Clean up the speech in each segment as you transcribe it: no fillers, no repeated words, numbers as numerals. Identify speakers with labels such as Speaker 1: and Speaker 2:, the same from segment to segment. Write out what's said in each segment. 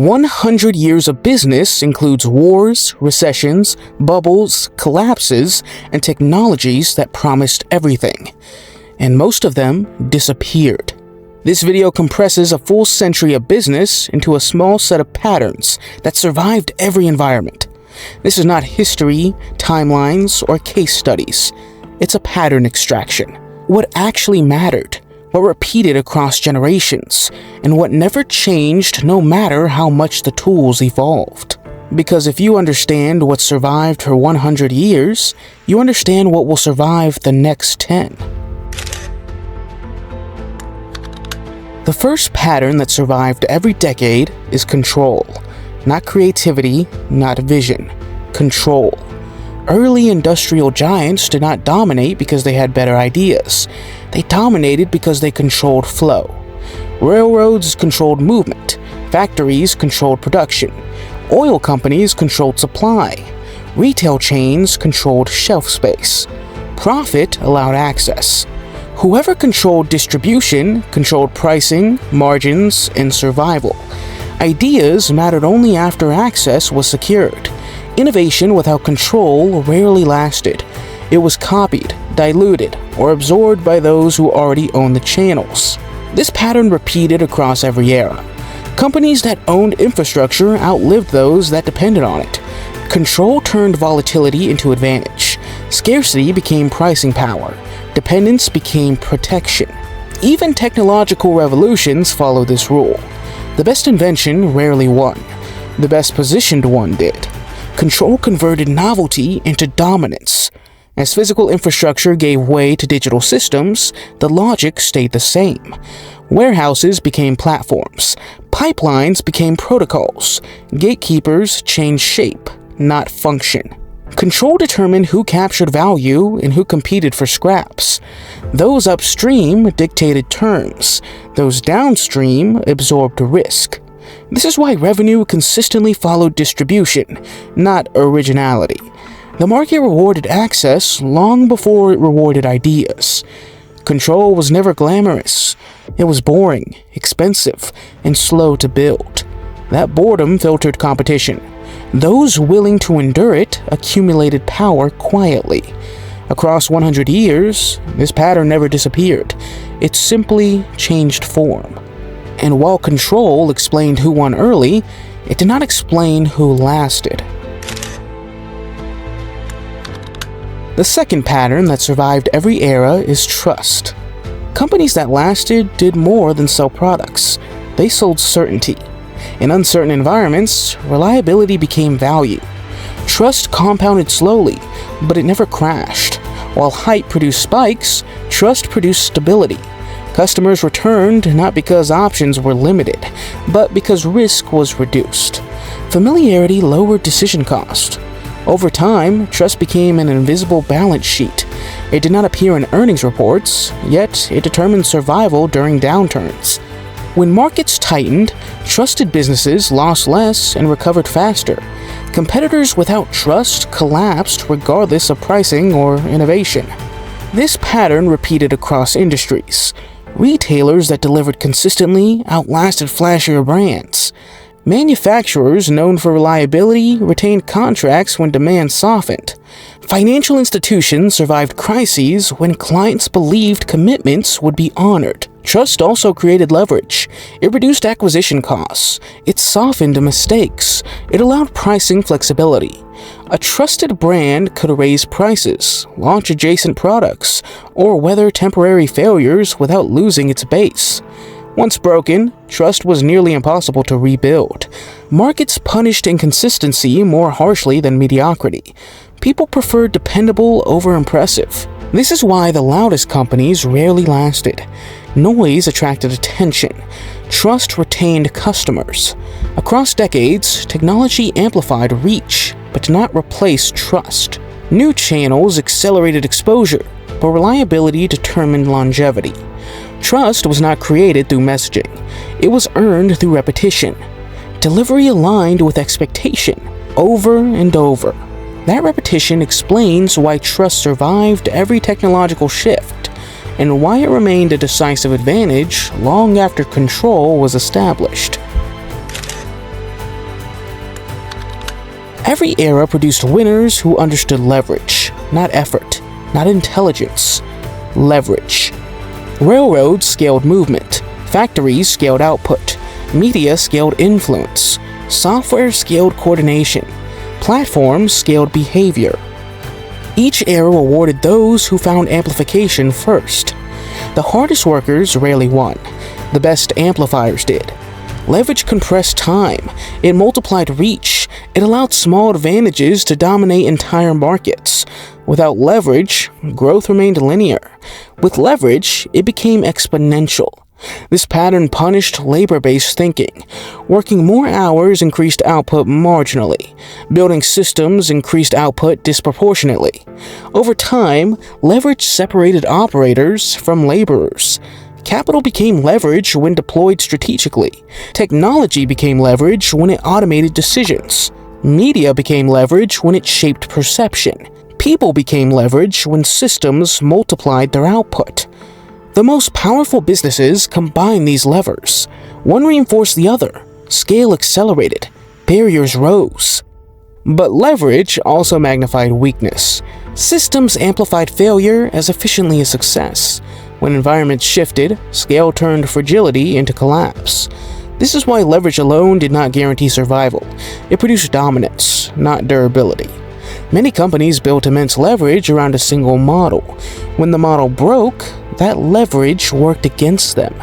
Speaker 1: 100 years of business includes wars, recessions, bubbles, collapses, and technologies that promised everything. And most of them disappeared. This video compresses a full century of business into a small set of patterns that survived every environment. This is not history, timelines, or case studies. It's a pattern extraction. What actually mattered, what repeated across generations, and what never changed no matter how much the tools evolved. Because if you understand what survived for 100 years, you understand what will survive the next 10. The first pattern that survived every decade is control. Not creativity, not vision. Control. Early industrial giants did not dominate because they had better ideas. They dominated because they controlled flow. Railroads controlled movement. Factories controlled production. Oil companies controlled supply. Retail chains controlled shelf space. Profit allowed access. Whoever controlled distribution controlled pricing, margins, and survival. Ideas mattered only after access was secured. Innovation without control rarely lasted. It was copied, diluted, or absorbed by those who already owned the channels. This pattern repeated across every era. Companies that owned infrastructure outlived those that depended on it. Control turned volatility into advantage. Scarcity became pricing power. Dependence became protection. Even technological revolutions followed this rule. The best invention rarely won. The best positioned one did. Control converted novelty into dominance. As physical infrastructure gave way to digital systems, the logic stayed the same. Warehouses became platforms. Pipelines became protocols. Gatekeepers changed shape, not function. Control determined who captured value and who competed for scraps. Those upstream dictated terms. Those downstream absorbed risk. This is why revenue consistently followed distribution, not originality. The market rewarded access long before it rewarded ideas. Control was never glamorous. It was boring, expensive, and slow to build. That boredom filtered competition. Those willing to endure it accumulated power quietly. Across 100 years, this pattern never disappeared. It simply changed form. And while control explained who won early, it did not explain who lasted. The second pattern that survived every era is trust. Companies that lasted did more than sell products. They sold certainty. In uncertain environments, reliability became value. Trust compounded slowly, but it never crashed. While hype produced spikes, trust produced stability. Customers returned not because options were limited, but because risk was reduced. Familiarity lowered decision cost. Over time, trust became an invisible balance sheet. It did not appear in earnings reports, yet it determined survival during downturns. When markets tightened, trusted businesses lost less and recovered faster. Competitors without trust collapsed regardless of pricing or innovation. This pattern repeated across industries. Retailers that delivered consistently outlasted flashier brands. Manufacturers known for reliability retained contracts when demand softened. Financial institutions survived crises when clients believed commitments would be honored. Trust also created leverage. It reduced acquisition costs. It softened mistakes. It allowed pricing flexibility. A trusted brand could raise prices, launch adjacent products, or weather temporary failures without losing its base. Once broken, trust was nearly impossible to rebuild. Markets punished inconsistency more harshly than mediocrity. People preferred dependable over impressive. This is why the loudest companies rarely lasted. Noise attracted attention. Trust retained customers. Across decades, technology amplified reach, but did not replace trust. New channels accelerated exposure, but reliability determined longevity. Trust was not created through messaging. It was earned through repetition. Delivery aligned with expectation, over and over. That repetition explains why trust survived every technological shift, and why it remained a decisive advantage long after control was established. Every era produced winners who understood leverage, not effort, not intelligence, leverage. Railroads scaled movement, factories scaled output, media scaled influence, software scaled coordination, platforms scaled behavior. Each era rewarded those who found amplification first. The hardest workers rarely won. The best amplifiers did. Leverage compressed time. It multiplied reach. It allowed small advantages to dominate entire markets. Without leverage, growth remained linear. With leverage, it became exponential. This pattern punished labor-based thinking. Working more hours increased output marginally. Building systems increased output disproportionately. Over time, leverage separated operators from laborers. Capital became leverage when deployed strategically. Technology became leverage when it automated decisions. Media became leverage when it shaped perception. People became leverage when systems multiplied their output. The most powerful businesses combined these levers. One reinforced the other. Scale accelerated. Barriers rose. But leverage also magnified weakness. Systems amplified failure as efficiently as success. When environments shifted, scale turned fragility into collapse. This is why leverage alone did not guarantee survival. It produced dominance, not durability. Many companies built immense leverage around a single model. When the model broke, that leverage worked against them.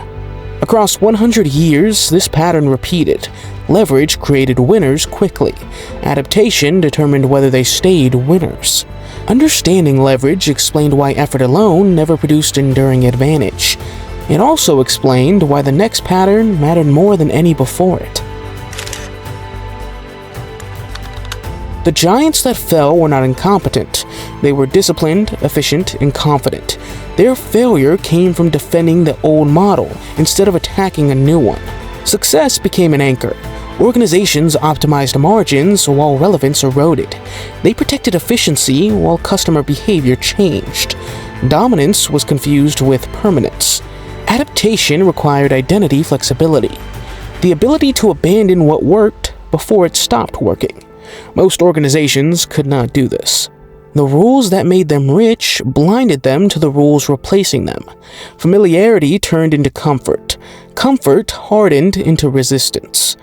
Speaker 1: Across 100 years, this pattern repeated. Leverage created winners quickly. Adaptation determined whether they stayed winners. Understanding leverage explained why effort alone never produced enduring advantage. It also explained why the next pattern mattered more than any before it. The giants that fell were not incompetent. They were disciplined, efficient, and confident. Their failure came from defending the old model instead of attacking a new one. Success became an anchor. Organizations optimized margins while relevance eroded. They protected efficiency while customer behavior changed. Dominance was confused with permanence. Adaptation required identity flexibility. The ability to abandon what worked before it stopped working. Most organizations could not do this. The rules that made them rich blinded them to the rules replacing them. Familiarity turned into comfort. Comfort hardened into resistance.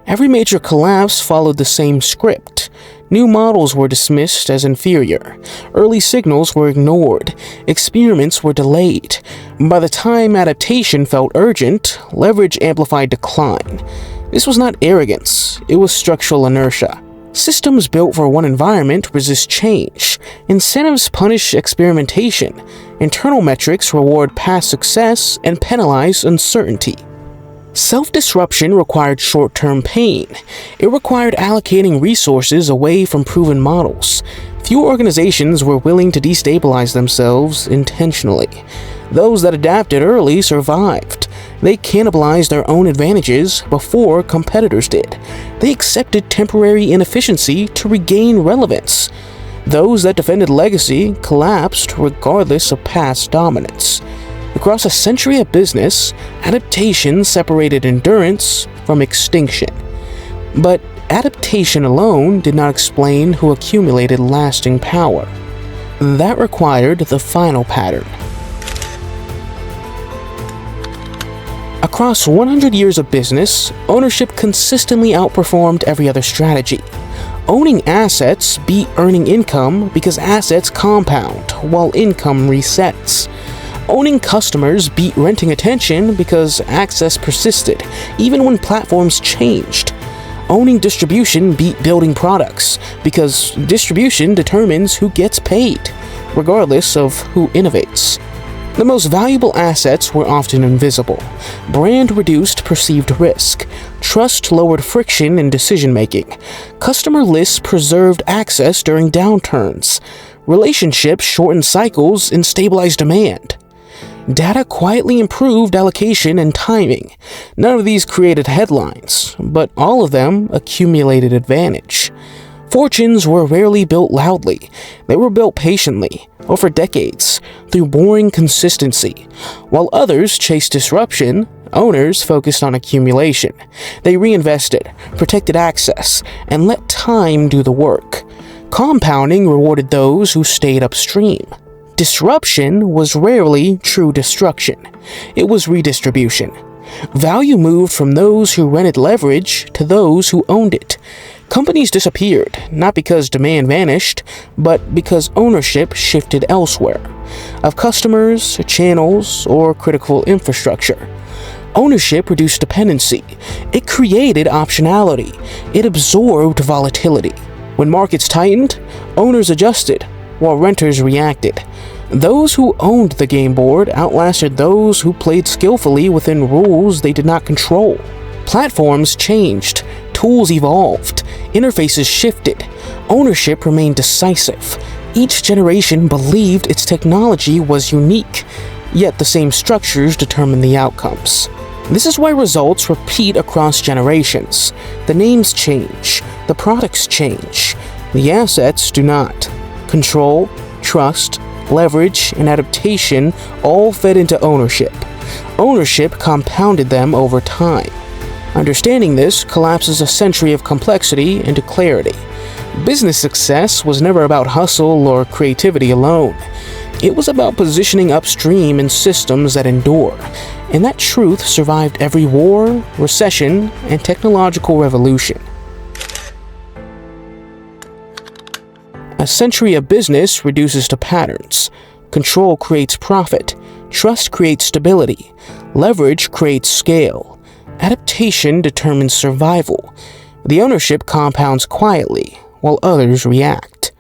Speaker 1: Every major collapse followed the same script. New models were dismissed as inferior. Early signals were ignored. Experiments were delayed. By the time adaptation felt urgent, leverage amplified decline. This was not arrogance, it was structural inertia. Systems built for one environment resist change. Incentives punish experimentation. Internal metrics reward past success and penalize uncertainty. Self-disruption required short-term pain. It required allocating resources away from proven models. Few organizations were willing to destabilize themselves intentionally. Those that adapted early survived. They cannibalized their own advantages before competitors did. They accepted temporary inefficiency to regain relevance. Those that defended legacy collapsed regardless of past dominance. Across a century of business, adaptation separated endurance from extinction. But adaptation alone did not explain who accumulated lasting power. That required the final pattern. Across 100 years of business, ownership consistently outperformed every other strategy. Owning assets beat earning income because assets compound while income resets. Owning customers beat renting attention because access persisted, even when platforms changed. Owning distribution beat building products because distribution determines who gets paid, regardless of who innovates. The most valuable assets were often invisible. Brand reduced perceived risk. Trust lowered friction in decision-making. Customer lists preserved access during downturns. Relationships shortened cycles and stabilized demand. Data quietly improved allocation and timing. None of these created headlines, but all of them accumulated advantage. Fortunes were rarely built loudly. They were built patiently, over decades, through boring consistency. While others chased disruption, Owners focused on accumulation. They reinvested, protected access, and let time do the work. Compounding rewarded those who stayed upstream. Disruption was rarely true destruction. It was redistribution. Value moved from those who rented leverage to those who owned it. Companies disappeared, not because demand vanished, but because ownership shifted elsewhere, of customers, channels, or critical infrastructure. Ownership reduced dependency. It created optionality. It absorbed volatility. When markets tightened, owners adjusted, while renters reacted. Those who owned the game board outlasted those who played skillfully within rules they did not control. Platforms changed, tools evolved, interfaces shifted, ownership remained decisive. Each generation believed its technology was unique, yet the same structures determined the outcomes. This is why results repeat across generations. The names change, the products change, the assets do not. Control, trust, leverage, and adaptation all fed into ownership. Ownership compounded them over time. Understanding this collapses a century of complexity into clarity. Business success was never about hustle or creativity alone. It was about positioning upstream in systems that endure, and that truth survived every war, recession, and technological revolution. A century of business reduces to patterns. Control creates profit. Trust creates stability. Leverage creates scale. Adaptation determines survival. The ownership compounds quietly, while others react.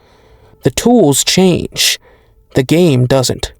Speaker 1: The tools change. The game doesn't.